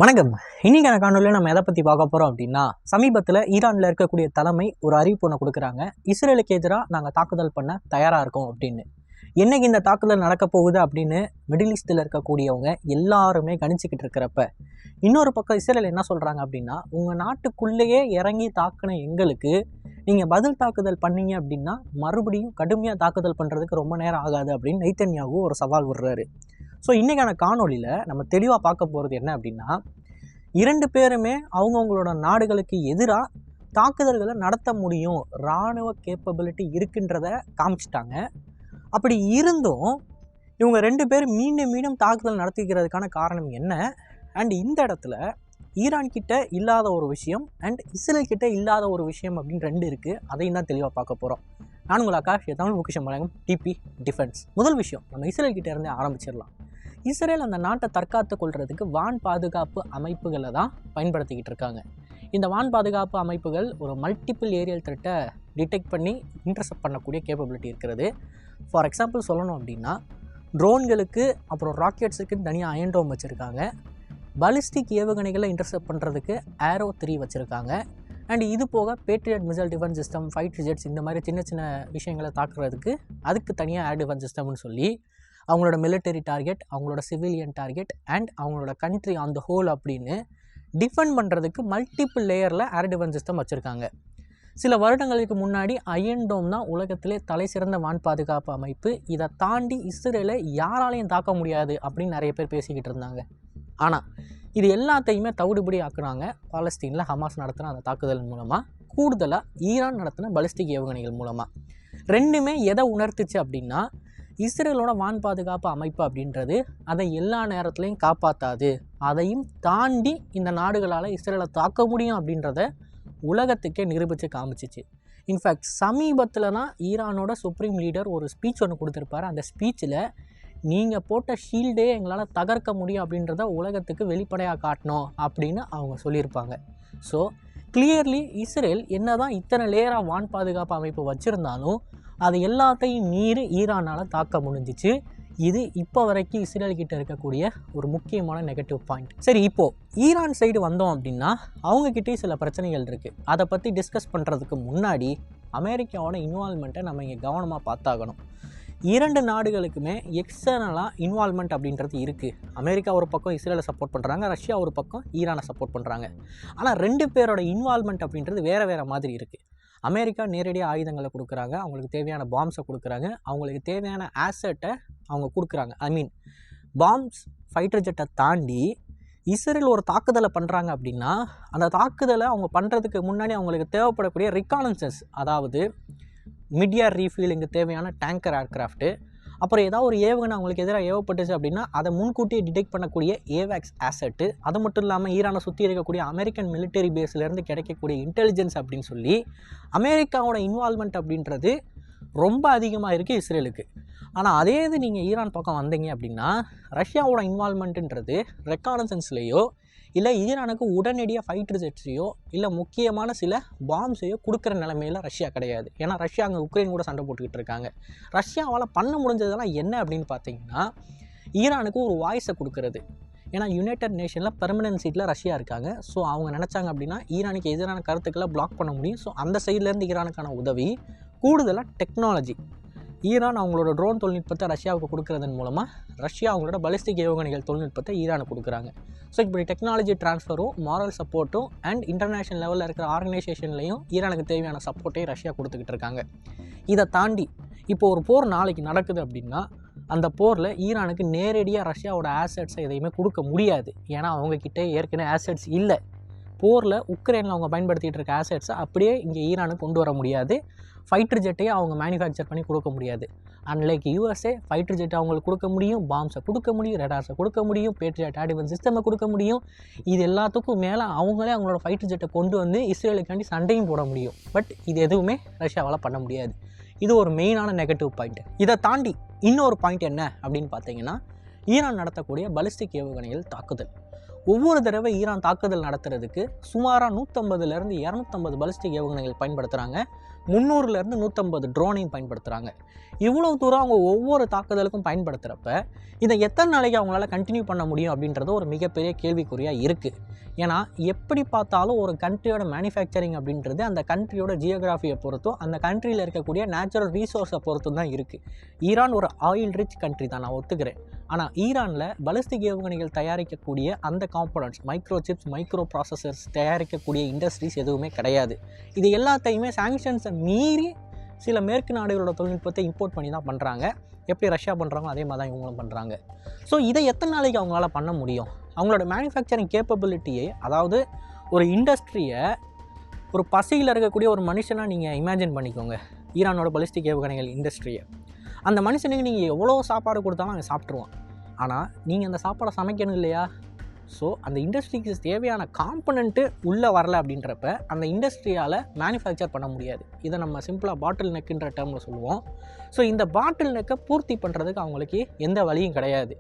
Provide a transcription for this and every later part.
வணக்கம். இன்னைக்கான காணொலியில் நம்ம எதை பற்றி பார்க்க போகிறோம் அப்படின்னா, சமீபத்தில் ஈரானில் இருக்கக்கூடிய தலைமை ஒரு அறிவிப்பு ஒன்று கொடுக்குறாங்க. இஸ்ரேலுக்கு எதிராக நாங்கள் தாக்குதல் பண்ண தயாராக இருக்கோம் அப்படின்னு. என்னைக்கு இந்த தாக்குதல் நடக்க போகுது அப்படின்னு மிடில் ஈஸ்டில் இருக்கக்கூடியவங்க எல்லாருமே கணிச்சிக்கிட்டு இருக்கிறப்ப, இன்னொரு பக்கம் இஸ்ரேல் என்ன சொல்கிறாங்க அப்படின்னா, உங்கள் நாட்டுக்குள்ளேயே இறங்கி தாக்குன எங்களுக்கு நீங்கள் பதில் தாக்குதல் பண்ணீங்க அப்படின்னா மறுபடியும் கடுமையாக தாக்குதல் பண்ணுறதுக்கு ரொம்ப நேரம் ஆகாது அப்படின்னு நெதன்யாகு ஒரு சவால் விடுறாரு. ஸோ இன்றைக்கான காணொலியில் நம்ம தெளிவாக பார்க்க போகிறது என்ன அப்படின்னா, இரண்டு பேருமே அவங்கவுங்களோட நாடுகளுக்கு எதிராக தாக்குதல்களை நடத்த முடியும், இராணுவ கேப்பபிலிட்டி இருக்குன்றத காமிச்சிட்டாங்க. அப்படி இருந்தும் இவங்க ரெண்டு பேரும் மீண்டும் மீண்டும் தாக்குதல் நடத்திக்கிறதுக்கான காரணம் என்ன, அண்ட் இந்த இடத்துல ஈரான் கிட்ட இல்லாத ஒரு விஷயம் அண்ட் இஸ்ரேல் கிட்ட இல்லாத ஒரு விஷயம் அப்படின்னு ரெண்டு இருக்குது. அதையும் தான் தெளிவாக பார்க்க போகிறோம். நான் உங்கள் ஆகாஷ், தமிழ் பொக்கிஷம் வழங்கும் டிபி டிஃபென்ஸ். முதல் விஷயம், நம்ம இஸ்ரேல் கிட்ட இருந்தே ஆரம்பிச்சிடலாம். இஸ்ரேல் அந்த நாட்டை தற்காத்து கொள்றதுக்கு வான் பாதுகாப்பு அமைப்புகளை தான் பயன்படுத்திக்கிட்டு இருக்காங்க. இந்த வான் பாதுகாப்பு அமைப்புகள் ஒரு மல்டிபிள் ஏரியல் த்ரெட்டை டிடெக்ட் பண்ணி இன்டர்செப்ட் பண்ணக்கூடிய கேப்பபிலிட்டி இருக்கிறது. ஃபார் எக்ஸாம்பிள் சொல்லணும் அப்படின்னா, ட்ரோன்களுக்கு அப்புறம் ராக்கெட்ஸுக்கு தனியாக அயன் டோம் வச்சுருக்காங்க. பாலிஸ்டிக் ஏவுகணைகளை இன்டர்செப்ட் பண்ணுறதுக்கு ஏரோ 3 வச்சுருக்காங்க. அண்ட் இது போக Patriot missile defence system, fighter ஜெட்ஸ், இந்த மாதிரி சின்ன சின்ன விஷயங்களை தாக்குறதுக்கு அதுக்கு தனியாக ஏர் டிஃபென்ஸ் சிஸ்டம்னு சொல்லி அவங்களோட மிலிட்டரி டார்கெட், அவங்களோட சிவிலியன் டார்கெட் அண்ட் அவங்களோட கண்ட்ரி ஆன் த ஹோல் அப்படின்னு டிஃபெண்ட் பண்ணுறதுக்கு மல்டிபிள் லேயரில் ஏர் டிஃபென்ஸ் சிஸ்டம் வச்சுருக்காங்க. சில வருடங்களுக்கு முன்னாடி அயன் டோம் தான் உலகத்திலே தலை சிறந்த வான் பாதுகாப்பு அமைப்பு. இதை தாண்டி இஸ்ரேலை யாராலையும் தாக்க முடியாது அப்படின்னு நிறைய பேர் பேசிக்கிட்டு இருந்தாங்க. ஆனால் இது எல்லாத்தையுமே தவிடுபடி ஆக்குனாங்க பாலஸ்தீனில் ஹமாஸ் நடத்தின அந்த தாக்குதல் மூலமாக, கூடுதலாக ஈரான் நடத்தின பாலிஸ்டிக் ஏவுகணைகள் மூலமாக. ரெண்டுமே எதை உணர்த்துச்சு அப்படின்னா, இஸ்ரேலோட வான் பாதுகாப்பு அமைப்பு அப்படின்றது அதை எல்லா நேரத்துலையும் காப்பாற்றாது, அதையும் தாண்டி இந்த நாடுகளால் இஸ்ரேலை தாக்க முடியும் அப்படின்றத உலகத்துக்கே நிரூபித்து காமிச்சிச்சு. இன்ஃபேக்ட் சமீபத்தில் தான் ஈரானோட சுப்ரீம் லீடர் ஒரு ஸ்பீச் ஒன்று கொடுத்துருப்பாரு. அந்த ஸ்பீச்சில் நீங்கள் போட்ட ஷீல்டே எங்களால் தகர்க்க முடியும் அப்படின்றத உலகத்துக்கு வெளிப்படையாக காட்டணும் அப்படின்னு அவங்க சொல்லியிருப்பாங்க. ஸோ கிளியர்லி இஸ்ரேல் என்ன தான் இத்தனை லேயராக வான் பாதுகாப்பு அமைப்பு வச்சுருந்தாலும் அது எல்லாத்தையும் மீறி ஈரானால் தாக்க முடிஞ்சிச்சு. இது இப்போ வரைக்கும் இஸ்ரேல் கிட்ட இருக்கக்கூடிய ஒரு முக்கியமான நெகட்டிவ் பாயிண்ட். சரி, இப்போது ஈரான் சைடு வந்தோம் அப்படின்னா அவங்கக்கிட்டே சில பிரச்சனைகள் இருக்குது. அதை பற்றி டிஸ்கஸ் பண்ணுறதுக்கு முன்னாடி அமெரிக்காவோட இன்வால்மெண்ட்டை நம்ம இங்கே கவனமாக பார்த்தாகணும். இரண்டு நாடுகளுக்குமே எக்ஸ்டர்னலாக இன்வால்மெண்ட் அப்படின்றது இருக்குது. அமெரிக்கா ஒரு பக்கம் இஸ்ரேலை சப்போர்ட் பண்ணுறாங்க, ரஷ்யா ஒரு பக்கம் ஈரானை சப்போர்ட் பண்ணுறாங்க. ஆனால் ரெண்டு பேரோட இன்வால்மெண்ட் அப்படின்றது வேறு வேறு மாதிரி இருக்குது. அமெரிக்கா நேரடியாக ஆயுதங்களை கொடுக்குறாங்க, அவங்களுக்கு தேவையான பாம்ஸை கொடுக்குறாங்க, அவங்களுக்கு தேவையான ஆசட்டை அவங்க கொடுக்குறாங்க. ஐ மீன் பாம்ஸ், ஃபைட்டர் ஜெட்டை தாண்டி இஸ்ரேல் ஒரு தாக்குதலை பண்ணுறாங்க அப்படின்னா அந்த தாக்குதலை அவங்க பண்ணுறதுக்கு முன்னாடி அவங்களுக்கு தேவைப்படக்கூடிய ரிகானன்சன்ஸ், அதாவது மிட்யார் ரீஃபீலிங்கு தேவையான டேங்கர் ஏர்க்ராஃப்ட்டு, அப்புறம் ஏதாவது ஒரு ஏவுகணை அவங்களுக்கு எதிராக ஏவப்பட்டுச்சு அப்படின்னா அதை முன்கூட்டியே டிடெக்ட் பண்ணக்கூடிய ஏவேக்ஸ் ஆசட்டு, அது மட்டும் இல்லாமல் ஈரானை சுற்றி இருக்கக்கூடிய அமெரிக்கன் மிலிட்டரி பேஸ்லேருந்து கிடைக்கக்கூடிய இன்டெலிஜென்ஸ் அப்படின்னு சொல்லி அமெரிக்காவோட இன்வால்மெண்ட் அப்படின்றது ரொம்ப அதிகமாக இருக்குது இஸ்ரேலுக்கு. ஆனால் அதே இது நீங்கள் ஈரான் பக்கம் வந்தீங்க அப்படின்னா ரஷ்யாவோட இன்வால்மெண்ட்டுன்றது ரெக்கானசன்ஸ்லேயோ இல்லை ஈரானுக்கு உடனடியாக ஃபைட்டர் ஜெட்ஸையோ இல்லை முக்கியமான சில பாம்ஸையோ கொடுக்குற நிலைமையில் ரஷ்யா கிடையாது. ஏன்னா ரஷ்யா அங்கே உக்ரைன் கூட சண்டை போட்டுக்கிட்டு இருக்காங்க. ரஷ்யாவால் பண்ண முடிஞ்சதெல்லாம் என்ன அப்படின்னு பார்த்தீங்கன்னா, ஈரானுக்கு ஒரு வாய்ஸை கொடுக்கறது. ஏன்னா யுனைடெட் நேஷனில் பெர்மனன்ட் சீட்டில் ரஷ்யா இருக்காங்க. ஸோ அவங்க நினச்சாங்க அப்படின்னா ஈரானுக்கு எதிரான கருத்துக்களை பிளாக் பண்ண முடியும். ஸோ அந்த சைட்லேருந்து ஈரானுக்கான உதவி, கூடுதலாக டெக்னாலஜி, ஈரான் அவங்களோட ட்ரோன் தொழில்நுட்பத்தை ரஷ்யாவுக்கு கொடுக்குறதன் மூலமாக ரஷ்யா அவங்களோட பாலிஸ்டிக் ஏவுகணைகள் தொழில்நுட்பத்தை ஈரானுக்கு கொடுக்குறாங்க. ஸோ இப்படி டெக்னாலஜி ட்ரான்ஸ்ஃபரும் மாரல் சப்போர்ட்டும் அண்ட் இன்டர்நேஷ்னல் லெவலில் இருக்கிற ஆர்கனைசேஷன்லையும் ஈரானுக்கு தேவையான சப்போர்ட்டையும் ரஷ்யா கொடுத்துக்கிட்டு இருக்காங்க. இதை தாண்டி இப்போ ஒரு போர் நாளைக்கு நடக்குது அப்படின்னா அந்த போரில் ஈரானுக்கு நேரடியாக ரஷ்யாவோட ஆசட்ஸை எதையுமே கொடுக்க முடியாது. ஏன்னா அவங்கக்கிட்ட ஏற்கனவே ஆசட்ஸ் இல்லை. போரில் உக்ரைனில் அவங்க பயன்படுத்திகிட்டு இருக்க ஆசட்ஸை அப்படியே இங்கே ஈரானுக்கு கொண்டு வர முடியாது. ஃபைட்டர் ஜெட்டையே அவங்க மேனுஃபேக்சர் பண்ணி கொடுக்க முடியாது. அன்லைக் யூஎஸ்ஏ ஃபைட்டர் ஜெட்டை அவங்களுக்கு கொடுக்க முடியும், பாம்ஸை கொடுக்க முடியும், ரேடார்ஸை கொடுக்க முடியும், பேட்ரியட் ஏர் டிஃபென்ஸ் சிஸ்டமை கொடுக்க முடியும். இது எல்லாத்துக்கும் மேலே அவங்களே அவங்களோட ஃபைட்டர் ஜெட்டை கொண்டு வந்து இஸ்ரேலுக்காண்டி சண்டையும் போட முடியும். பட் இது எதுவுமே ரஷ்யாவால் பண்ண முடியாது. இது ஒரு மெயினான நெகட்டிவ் பாயிண்ட். இதை தாண்டி இன்னொரு பாயிண்ட் என்ன அப்படின்னு பார்த்தீங்கன்னா, ஈரான் நடத்தக்கூடிய பாலிஸ்டிக் ஏவுகணைகள் தாக்குதல். ஒவ்வொரு தடவை ஈரான் தாக்குதல் நடத்துறதுக்கு சுமாராக 150லேருந்து 250 பாலிஸ்டிக் ஏவுகணைகள் பயன்படுத்துகிறாங்க. 300லேருந்து 150 ட்ரோனையும் பயன்படுத்துகிறாங்க. இவ்வளோ தூரம் அவங்க ஒவ்வொரு தாக்குதலுக்கும் பயன்படுத்துகிறப்ப இதை எத்தனை நாளைக்கு அவங்களால கண்டினியூ பண்ண முடியும் அப்படின்றது ஒரு மிகப்பெரிய கேள்விக்குறியாக இருக்குது. ஏன்னா எப்படி பார்த்தாலும் ஒரு கண்ட்ரியோட மேனுஃபேக்சரிங் அப்படின்றது அந்த கண்ட்ரியோட ஜியோகிராஃபியை பொறுத்தும் அந்த கண்ட்ரியில் இருக்கக்கூடிய நேச்சுரல் ரீசோர்ஸை பொறுத்தும் தான் இருக்குது. ஈரான் ஒரு ஆயில் ரிச் கண்ட்ரி தான், நான் ஒத்துக்கிறேன். ஆனால் ஈரானில் பாலிஸ்டிக் ஏவுகணைகள் தயாரிக்கக்கூடிய அந்த components, micro chips, micro processors தயாரிக்கக்கூடிய இண்டஸ்ட்ரீஸ் எதுவுமே கிடையாது. இது எல்லாத்தையுமே சாங்ஷன்ஸை மீறி சில மேற்கு நாடுகளோட தொழில்நுட்பத்தை இம்போர்ட் பண்ணி தான் பண்ணுறாங்க. எப்படி ரஷ்யா பண்ணுறாங்களோ அதே மாதிரி தான் இவங்களும் பண்ணுறாங்க. ஸோ இதை எத்தனை நாளைக்கு அவங்களால பண்ண முடியும்? அவங்களோட மேனுஃபேக்சரிங் கேப்பபிலிட்டியை, அதாவது ஒரு இண்டஸ்ட்ரியை ஒரு பசியில் இருக்கக்கூடிய ஒரு மனுஷனாக நீங்கள் இமேஜின் பண்ணிக்கோங்க. ஈரானோட பாலிஸ்டிக் ஏவுகணைகள் இண்டஸ்ட்ரியை, அந்த மனுஷனுக்கு நீங்கள் எவ்வளோ சாப்பாடு கொடுத்தாலும் அவன் சாப்பிட்ருவான். ஆனால் நீங்கள் அந்த சாப்பாடை சமைக்கணும் இல்லையா? ஸோ அந்த இண்டஸ்ட்ரிக்கு தேவையான காம்பனண்ட்டு உள்ளே வரல அப்படின்றப்ப அந்த இண்டஸ்ட்ரியால் மேனுஃபேக்சர் பண்ண முடியாது. இதை நம்ம சிம்பிளாக பாட்டில் நெக்குன்ற டேர்மில் சொல்லுவோம். ஸோ இந்த பாட்டில் நெக்கை பூர்த்தி பண்ணுறதுக்கு அவங்களுக்கு எந்த வழியும் கிடையாது.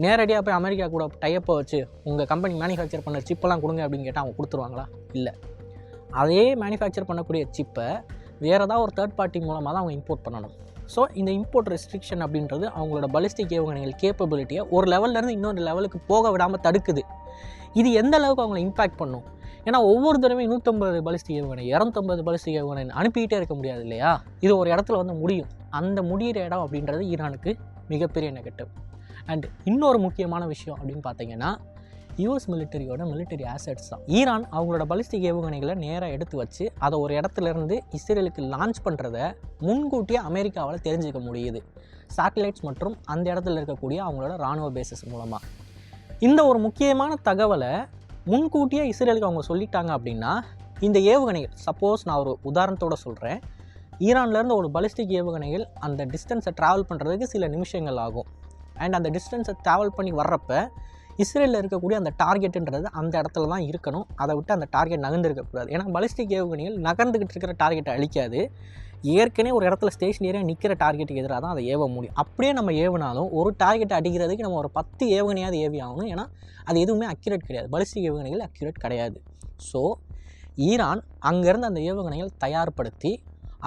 நேரடியாக போய் அமெரிக்கா கூட டைப்பை வச்சு உங்கள் கம்பெனி மேனுஃபேக்சர் பண்ண சிப்பெல்லாம் கொடுங்க அப்படின்னு கேட்டால் அவங்க கொடுத்துருவாங்களா? இல்லை. அதே மேனுஃபேக்சர் பண்ணக்கூடிய சிப்பை வேறு ஏதாவது ஒரு தேர்ட் பார்ட்டி மூலமாக தான் அவங்க இம்போர்ட் பண்ணணும். ஸோ இந்த இம்போர்ட் ரெஸ்ட்ரிக்ஷன் அப்படின்றது அவங்களோட பாலிஸ்டிக் ஏவுகணைகள் கேப்பபிலிட்டியை ஒரு லெவல்லேருந்து இன்னொரு லெவலுக்கு போக விடாமல் தடுக்குது. இது எந்த அளவுக்கு அவங்களை இம்பேக்ட் பண்ணும்? ஏன்னா ஒவ்வொரு தடவையும் 150 பாலிஸ்டிக் ஏவுகணை, 250 பாலிஸ்டிக் ஏவுகணை அனுப்பிக்கிட்டே இருக்க முடியாது இல்லையா? இது ஒரு இடத்துல வந்து முடியும். அந்த முடிகிற இடம் அப்படின்றது ஈரானுக்கு மிகப்பெரிய நெகட்டிவ். அண்ட் இன்னொரு முக்கியமான விஷயம் அப்படின்னு பார்த்தீங்கன்னா யூஎஸ் மிலிட்டரியோட மிலிட்டரி ஆசெட்ஸ் தான். ஈரான் அவங்களோட பாலிஸ்டிக் ஏவுகணைகளை நேராக எடுத்து வச்சு அதை ஒரு இடத்துலேருந்து இஸ்ரேலுக்கு லான்ச் பண்ணுறத முன்கூட்டியே அமெரிக்காவால் தெரிஞ்சுக்க முடியுது, சேட்டலைட்ஸ் மற்றும் அந்த இடத்துல இருக்கக்கூடிய அவங்களோட இராணுவ பேசஸ் மூலமாக. இந்த ஒரு முக்கியமான தகவலை முன்கூட்டியே இஸ்ரேலுக்கு அவங்க சொல்லிட்டாங்க அப்படின்னா இந்த ஏவுகணைகள், சப்போஸ் நான் ஒரு உதாரணத்தோடு சொல்கிறேன், ஈரான்லேருந்து ஒரு பாலிஸ்டிக் ஏவுகணைகள் அந்த டிஸ்டன்ஸை ட்ராவல் பண்ணுறதுக்கு சில நிமிஷங்கள் ஆகும். அண்ட் அந்த டிஸ்டன்ஸை ட்ராவல் பண்ணி வர்றப்ப இஸ்ரேலில் இருக்கக்கூடிய அந்த டார்கெட்டுன்றது அந்த இடத்துல தான் இருக்கணும். அதை விட்டு அந்த டார்கெட் நகர்ந்துருக்கக்கூடாது. ஏன்னா பாலிஸ்டிக் ஏவுகணைகள் நகர்ந்துக்கிட்டு இருக்கிற டார்கெட்டை அழிக்காது. ஏற்கனவே ஒரு இடத்துல ஸ்டேஷனரியாக நிற்கிற டார்கெட்டுக்கு எதிராக தான் அதை ஏவ முடியும். அப்படியே நம்ம ஏவினாலும் ஒரு டார்கெட்டை அடிக்கிறதுக்கு நம்ம ஒரு 10 ஏவுகணையாவது ஏவி ஆகணும். ஏன்னா அது எதுவுமே அக்யூரேட் கிடையாது. பாலிஸ்டிக் ஏவுகணைகள் அக்யூரேட் கிடையாது. ஸோ ஈரான் அங்கேருந்து அந்த ஏவுகணைகள் தயார்படுத்தி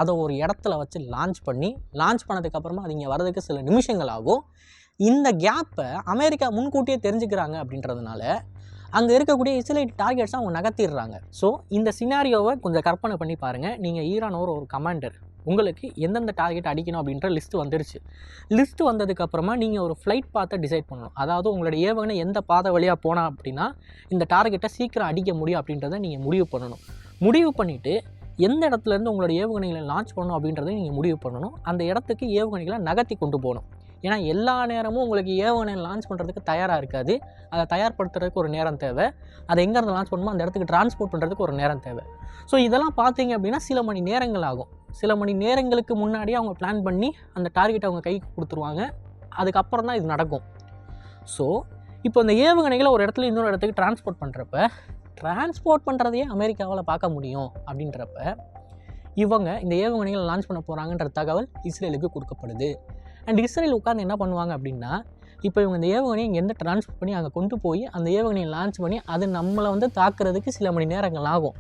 அதை ஒரு இடத்துல வச்சு லான்ச் பண்ணதுக்கப்புறமா அது இங்கே வர்றதுக்கு சில நிமிஷங்கள் ஆகும். இந்த கேப்பை அமெரிக்கா முன்கூட்டியே தெரிஞ்சுக்கிறாங்க அப்படின்றதுனால அங்கே இருக்கக்கூடிய இஸ்ரேல் டார்கெட்ஸை அவங்க நகர்த்திடுறாங்க. ஸோ இந்த சினாரியோவை கொஞ்சம் கற்பனை பண்ணி பாருங்கள். நீங்கள் ஈரான் ஒரு கமாண்டர், உங்களுக்கு எந்தெந்த டார்கெட் அடிக்கணும் அப்படின்ற லிஸ்ட்டு வந்துருச்சு. லிஸ்ட்டு வந்ததுக்கப்புறமா நீங்கள் ஒரு ஃப்ளைட் பாத்தை டிசைட் பண்ணணும். அதாவது உங்களோட ஏவுகணை எந்த பாதை வழியாக போனால் அப்படின்னா இந்த டார்கெட்டை சீக்கிரம் அடிக்க முடியும் அப்படின்றத நீங்கள் முடிவு பண்ணணும். முடிவு பண்ணிவிட்டு எந்த இடத்துலேருந்து உங்களோட ஏவுகணைகளை லான்ச் பண்ணணும் அப்படின்றத நீங்கள் முடிவு பண்ணணும். அந்த இடத்துக்கு ஏவுகணைகளை நகர்த்தி கொண்டு போகணும். ஏன்னா எல்லா நேரமும் உங்களுக்கு ஏவுகணை லான்ச் பண்ணுறதுக்கு தயாராக இருக்காது. அதை தயார்படுத்துறதுக்கு ஒரு நேரம் தேவை. அதை எங்கேருந்து லான்ச் பண்ணணுமோ அந்த இடத்துக்கு டிரான்ஸ்போர்ட் பண்ணுறதுக்கு ஒரு நேரம் தேவை. ஸோ இதெல்லாம் பார்த்தீங்க அப்படின்னா சில மணி நேரங்கள் ஆகும். சில மணி நேரங்களுக்கு முன்னாடியே அவங்க பிளான் பண்ணி அந்த டார்கெட்டை அவங்க கைக்கு கொடுத்துருவாங்க. அதுக்கப்புறம் தான் இது நடக்கும். ஸோ இப்போ இந்த ஏவுகணைகளை ஒரு இடத்துல இன்னொரு இடத்துக்கு டிரான்ஸ்போர்ட் பண்ணுறதையே அமெரிக்காவால் பார்க்க முடியும். அப்படின்றப்ப இவங்க இந்த ஏவுகணைகளை லான்ச் பண்ண போகிறாங்கன்ற தகவல் இஸ்ரேலுக்கு கொடுக்கப்படுது. அண்ட் இஸ்ரேல் உட்காந்து என்ன பண்ணுவாங்க அப்படின்னா, இப்போ இவங்க இந்த ஏவுகணையை இங்கேருந்து ட்ரான்ஸ்போர்ட் பண்ணி அங்கே கொண்டு போய் அந்த ஏவுகணையை லான்ச் பண்ணி அது நம்மளை வந்து தாக்குறதுக்கு சில மணி நேரங்கள் ஆகும்.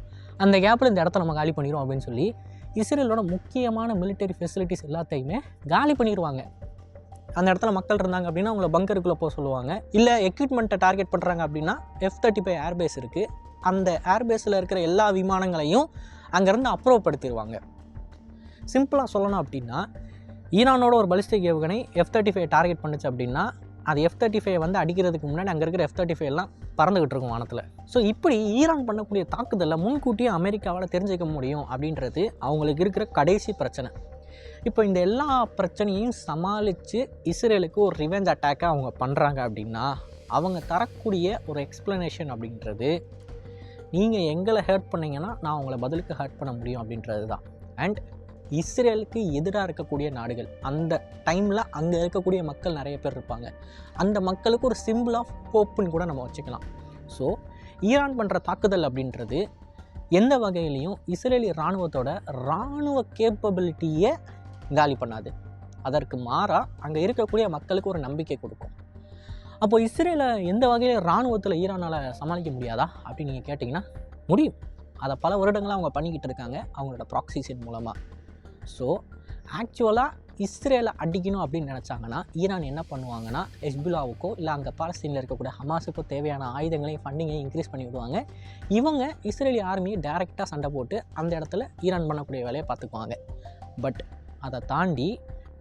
அந்த கேப்பில் இந்த இடத்த நம்ம காலி பண்ணிடுவோம் அப்படின்னு சொல்லி இஸ்ரேலோட முக்கியமான மிலிட்டரி ஃபெசிலிட்டிஸ் எல்லாத்தையுமே காலி பண்ணிடுவாங்க. அந்த இடத்துல மக்கள் இருந்தாங்க அப்படின்னா அவங்கள பங்கருக்குள்ளே போக சொல்லுவாங்க. இல்லை எக்யூப்மெண்ட்டை டார்கெட் பண்ணுறாங்க அப்படின்னா F-35 ஏர்பேஸ் இருக்குது. அந்த ஏர்பேஸில் இருக்கிற எல்லா விமானங்களையும் அங்கேருந்து அப்புறப்படுத்திடுவாங்க. சிம்பிளாக சொல்லணும் அப்படின்னா ஈரானோட ஒரு பாலிஸ்டிக் ஏவுகணை F-35 டார்கெட் பண்ணுச்சு அப்படின்னா அது F-35 வந்து அடிக்கிறதுக்கு முன்னாடி அங்கே இருக்கிற F-35 எல்லாம் பறந்துக்கிட்டு இருக்கும் வானத்தில். ஸோ இப்படி ஈரான் பண்ணக்கூடிய தாக்குதலில் முன்கூட்டியே அமெரிக்காவால் தெரிஞ்சிக்க முடியும் அப்படின்றது அவங்களுக்கு இருக்கிற கடைசி பிரச்சனை. இப்போ இந்த எல்லா பிரச்சனையும் சமாளித்து இஸ்ரேலுக்கு ஒரு ரிவெஞ்ச் அட்டாக்கை அவங்க பண்ணுறாங்க அப்படின்னா அவங்க தரக்கூடிய ஒரு எக்ஸ்ப்ளனேஷன் அப்படின்றது, நீங்கள் எங்களை ஹர்ட் பண்ணிங்கன்னா நான் உங்களை பதிலுக்கு ஹர்ட் பண்ண முடியும் அப்படின்றது தான். அண்ட் இஸ்ரேலுக்கு எதிராக இருக்கக்கூடிய நாடுகள், அந்த டைமில் அங்கே இருக்கக்கூடிய மக்கள் நிறைய பேர் இருப்பாங்க. அந்த மக்களுக்கு ஒரு சிம்பிள் ஆஃப் ஹோப்புன்னு கூட நம்ம வச்சுக்கலாம். ஸோ ஈரான் பண்ணுற தாக்குதல் அப்படின்றது எந்த வகையிலையும் இஸ்ரேலி இராணுவ கேப்பபிலிட்டியை காலி பண்ணாது. அதற்கு மாறாக அங்கே இருக்கக்கூடிய மக்களுக்கு ஒரு நம்பிக்கை கொடுக்கும். அப்போ இஸ்ரேலை எந்த வகையில் இராணுவத்தில் ஈரானால் சமாளிக்க முடியாதா அப்படின்னு நீங்கள் கேட்டிங்கன்னா முடியும். அதை பல வருடங்களாக அவங்க பண்ணிக்கிட்டு இருக்காங்க அவங்களோட ப்ராக்சிஸின் மூலமாக. ஸோ ஆக்சுவலாக இஸ்ரேலை அடிக்கணும் அப்படின்னு நினச்சாங்கன்னா ஈரான் என்ன பண்ணுவாங்கன்னா ஹெஸ்புல்லாவுக்கோ இல்லை அங்கே பாலஸ்தீனில் இருக்கக்கூடிய ஹமாஸுக்கோ தேவையான ஆயுதங்களையும் ஃபண்டிங்கையும் இன்க்ரீஸ் பண்ணி விடுவாங்க. இவங்க இஸ்ரேலி ஆர்மியை டைரெக்டாக சண்டை போட்டு அந்த இடத்துல ஈரான் பண்ணக்கூடிய வேலையை பார்த்துக்குவாங்க. பட் அதை தாண்டி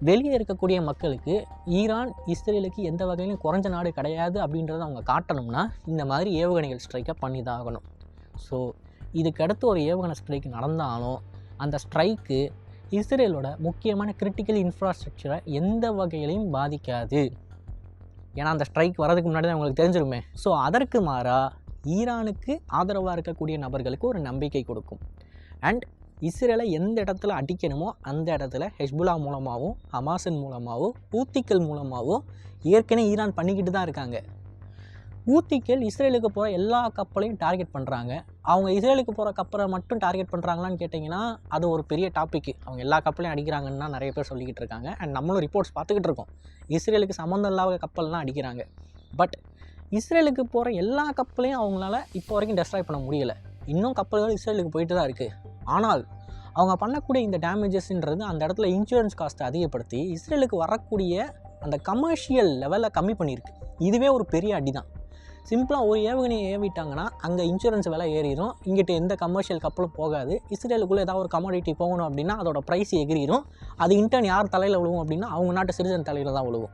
வெளியே இருக்கக்கூடிய மக்களுக்கு ஈரான் இஸ்ரேலுக்கு எந்த வகையிலும் குறைஞ்ச நாடு கிடையாது அப்படின்றத அவங்க காட்டணும்னா இந்த மாதிரி ஏவுகணைகள் ஸ்ட்ரைக்கை பண்ணி தான் ஆகணும். ஸோ இதுக்கடுத்து ஒரு ஏவுகணை ஸ்ட்ரைக் நடந்தாலும் அந்த ஸ்ட்ரைக்கு இஸ்ரேலோட முக்கியமான கிரிட்டிக்கல் இன்ஃப்ராஸ்ட்ரக்சரை எந்த வகையிலையும் பாதிக்காது. ஏன்னா அந்த ஸ்ட்ரைக் வரதுக்கு முன்னாடி தான் உங்களுக்கு தெரிஞ்சிருமே. ஸோ அதற்கு மாறாக ஈரானுக்கு ஆதரவாக இருக்கக்கூடிய நபர்களுக்கு ஒரு நம்பிக்கை கொடுக்கும். அண்ட் இஸ்ரேலை எந்த இடத்துல அடிக்கணுமோ அந்த இடத்துல ஹெஸ்புல்லா மூலமாகவும் ஹமாஸின் மூலமாகவும் ஊத்திக்கள் மூலமாகவும் ஏற்கனவே ஈரான் பண்ணிக்கிட்டு தான் இருக்காங்க. ஊத்திக்கள் இஸ்ரேலுக்கு போகிற எல்லா கப்பலையும் டார்கெட் பண்ணுறாங்க. அவங்க இஸ்ரேலுக்கு போகிற கப்பலை மட்டும் டார்கெட் பண்ணுறாங்களான்னு கேட்டிங்கன்னா அது ஒரு பெரிய டாப்பிக்கு. அவங்க எல்லா கப்பலையும் அடிக்கிறாங்கன்னா நிறைய பேர் சொல்லிக்கிட்டு இருக்காங்க. அண்ட் நம்மளும் ரிப்போர்ட்ஸ் பார்த்துக்கிட்டு இருக்கோம். இஸ்ரேலுக்கு சம்மந்தம் இல்லாத கப்பல்லாம் அடிக்கிறாங்க. பட் இஸ்ரேலுக்கு போகிற எல்லா கப்பலையும் அவங்களால இப்போ வரைக்கும் டெஸ்ட்ராய் பண்ண முடியலை. இன்னும் கப்பல்கள் இஸ்ரேலுக்கு போயிட்டு தான் இருக்குது. ஆனால் அவங்க பண்ணக்கூடிய இந்த டேமேஜஸ்ன்றது அந்த இடத்துல இன்சூரன்ஸ் காஸ்ட்டை அதிகப்படுத்தி இஸ்ரேலுக்கு வரக்கூடிய அந்த கமர்ஷியல் லெவலில் கம்மி பண்ணியிருக்கு. இதுவே ஒரு பெரிய அடி தான். சிம்பிளாக ஒரு ஏவுகணையை ஏவிட்டாங்கன்னா அங்கே இன்சூரன்ஸ் விலை ஏறிடும். இங்கிட்ட எந்த கமர்ஷியல் கப்பலும் போகாது. இஸ்ரேலுக்குள்ளே ஏதாவது ஒரு கமோடிட்டி போகணும் அப்படின்னா அதோட ப்ரைஸ் எகிரிடும். அது இன்டர்ன் யார் தலையில் விழுவும் அப்படின்னா அவங்க நாட்டு சிட்டிசன் தலையில் தான் விழுவும்.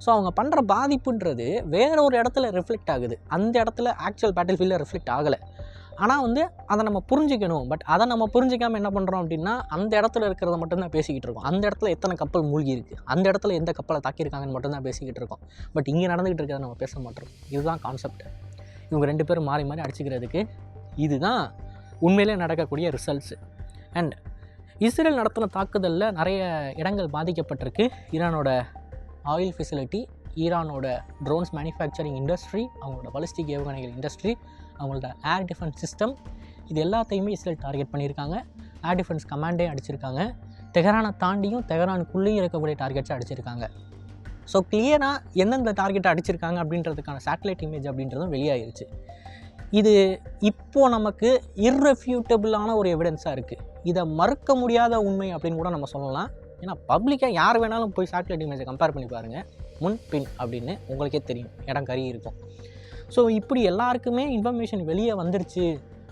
ஸோ அவங்க பண்ணுற பாதிப்புன்றது வேற ஒரு இடத்துல ரிஃப்ளெக்ட் ஆகுது. அந்த இடத்துல ஆக்சுவல் பேட்டில் ஃபீல்டில் ரிஃப்ளெக்ட் ஆகலை. ஆனால் அதை நம்ம புரிஞ்சிக்கணும். பட் அதை நம்ம புரிஞ்சிக்காமல் என்ன பண்ணுறோம் அப்படின்னா அந்த இடத்துல இருக்கிறத மட்டும்தான் பேசிக்கிட்டு இருக்கோம். அந்த இடத்துல எத்தனை கப்பல் மூழ்கி இருக்குது, அந்த இடத்துல எந்த கப்பலை தாக்கியிருக்காங்கன்னு மட்டும்தான் பேசிக்கிட்டு இருக்கோம். பட் இங்கே நடந்துக்கிட்டு இருக்கிறத நம்ம பேச மாட்டோம். இதுதான் கான்செப்ட். இவங்க 2 பேரும் மாறி மாறி அடிச்சுக்கிறதுக்கு இதுதான் உண்மையிலே நடக்கக்கூடிய ரிசல்ட்ஸு. அண்ட் இஸ்ரேல் நடத்தின தாக்குதலில் நிறைய இடங்கள் பாதிக்கப்பட்டிருக்கு. ஈரானோட ஆயில் ஃபெசிலிட்டி, ஈரானோட ட்ரோன்ஸ் மேனுஃபேக்சரிங் இண்டஸ்ட்ரி, அவங்களோட பாலிஸ்டிக் ஏவுகணைகள் இண்டஸ்ட்ரி, அவங்களோட ஏர் டிஃபென்ஸ் சிஸ்டம், இது எல்லாத்தையுமே இஸ்ரேல் டார்கெட் பண்ணியிருக்காங்க. ஏர் டிஃபென்ஸ் கமாண்டே அடிச்சிருக்காங்க. தெஹரானை தாண்டியும் தெஹரானுக்குள்ளேயும் இருக்கக்கூடிய டார்கெட்ஸை அடிச்சிருக்காங்க. ஸோ கிளியராக எந்தெந்த டார்கெட்டை அடிச்சிருக்காங்க அப்படின்றதுக்கான சேட்டலைட் இமேஜ் அப்படின்றதும் வெளியாகிருச்சு. இது இப்போது நமக்கு இர்ரெஃப்யூட்டபிளான ஒரு எவிடன்ஸாக இருக்குது. இதை மறுக்க முடியாத உண்மை அப்படின்னு கூட நம்ம சொல்லலாம். ஏன்னா பப்ளிக்காக யார் வேணாலும் போய் சேட்டலைட் இமேஜை கம்பேர் பண்ணி பாருங்கள், முன் பின் அப்படின்னு உங்களுக்கே தெரியும், இடம் கறி இருக்கும். ஸோ இப்படி எல்லாருக்குமே இன்ஃபர்மேஷன் வெளியே வந்துருச்சு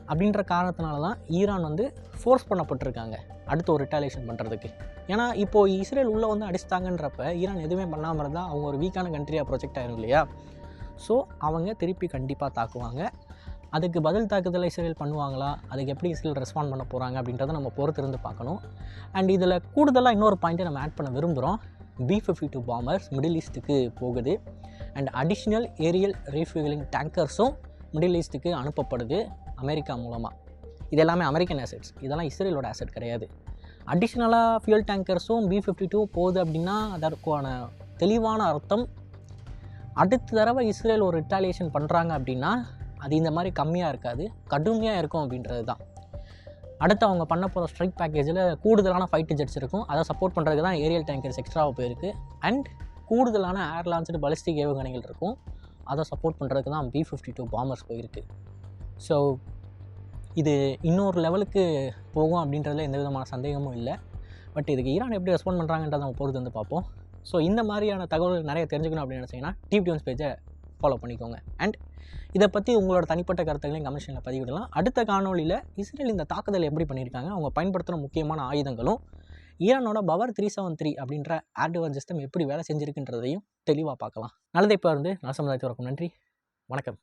அப்படின்ற காரணத்தினால தான் ஈரான் ஃபோர்ஸ் பண்ணப்பட்டிருக்காங்க அடுத்து ஒரு ரிட்டாலியேஷன் பண்ணுறதுக்கு. ஏன்னா இப்போது இஸ்ரேல் உள்ளே அடிச்சிட்டாங்கன்றப்ப ஈரான் எதுவுமே பண்ணாமல் இருந்தால் அவங்க ஒரு வீக்கான கண்ட்ரியாக ப்ரொஜெக்ட் ஆகிரும் இல்லையா. ஸோ அவங்க திருப்பி கண்டிப்பாக தாக்குவாங்க. அதுக்கு பதில் தாக்குதலை இஸ்ரேல் பண்ணுவாங்களா, அதுக்கு எப்படி இஸ்ரேல் ரெஸ்பாண்ட் பண்ண போகிறாங்க அப்படின்றத நம்ம பொறுத்திருந்து பார்க்கணும். அண்ட் இதில் கூடுதலாக இன்னொரு பாயிண்ட்டை நம்ம ஆட் பண்ண விரும்புகிறோம். B-52 பாம்பர்ஸ் மிடில் ஈஸ்ட்டுக்கு போகுது. அண்ட் அடிஷ்னல் ஏரியல் ரீஃப்யூவலிங் டேங்கர்ஸும் மிடில் ஈஸ்ட்டுக்கு அனுப்பப்படுது அமெரிக்கா மூலமாக. இது எல்லாமே அமெரிக்கன் ஆசெட்ஸ், இதெல்லாம் இஸ்ரேலோட ஆசெட் கிடையாது. அடிஷ்னலாக ஃபியூல் டேங்கர்ஸும் B-52 போகுது அப்படின்னா அதற்கான தெளிவான அர்த்தம் அடுத்த தடவை இஸ்ரேல் ஒரு ரிட்டாலியேஷன் பண்ணுறாங்க அப்படின்னா அது இந்த மாதிரி கம்மியாக இருக்காது, கடுமையாக இருக்கும் அப்படின்றது தான். அடுத்து அவங்க பண்ண போகிற ஸ்ட்ரைக் பேக்கேஜில் கூடுதலான ஃபைட்டர் ஜெட்ஸ் இருக்கும். அதை சப்போர்ட் பண்ணுறதுக்கு தான் ஏரியல் டேங்கர்ஸ் எக்ஸ்ட்ராவாக போயிருக்கு. அண்ட் கூடுதலான ஏர் லான்ச்டு பாலிஸ்டிக் ஏவுகணைகள் இருக்கும், அதை சப்போர்ட் பண்ணுறதுக்கு தான் B-52 பாம்பர்ஸ் போயிருக்கு. ஸோ இது இன்னொரு லெவலுக்கு போகும் அப்படின்றதுல எந்த விதமான சந்தேகமும் இல்லை. பட் இதுக்கு ஈரான் எப்படி ரெஸ்பாண்ட் பண்ணுறாங்கன்றதை நம்ம பொறுத்து பார்ப்போம். ஸோ இந்த மாதிரியான தகவல்கள் நிறைய தெரிஞ்சுக்கணும் அப்படின்னு நினச்சிங்கன்னா டிவிடியோன்ஸ் பேஜை ஃபாலோ பண்ணிக்கோங்க. அண்ட் இதை பற்றி உங்களோட தனிப்பட்ட கருத்துக்களையும் கமெண்ட்ஸில் பதிவிடலாம். அடுத்த காணொலியில் இஸ்ரேல் இந்த தாக்குதல் எப்படி பண்ணியிருக்காங்க, அவங்க பயன்படுத்துகிற முக்கியமான ஆயுதங்களும் ஈரானோட பவர் 373 அப்படின்ற ஏர் டிஃபென்ஸ் சிஸ்டம் எப்படி வேலை செஞ்சுருக்குன்றதையும் தெளிவாக பார்க்கலாம். நல்லதை இப்போ நல்ல சமுதாயத்தை வரக்கும். நன்றி, வணக்கம்.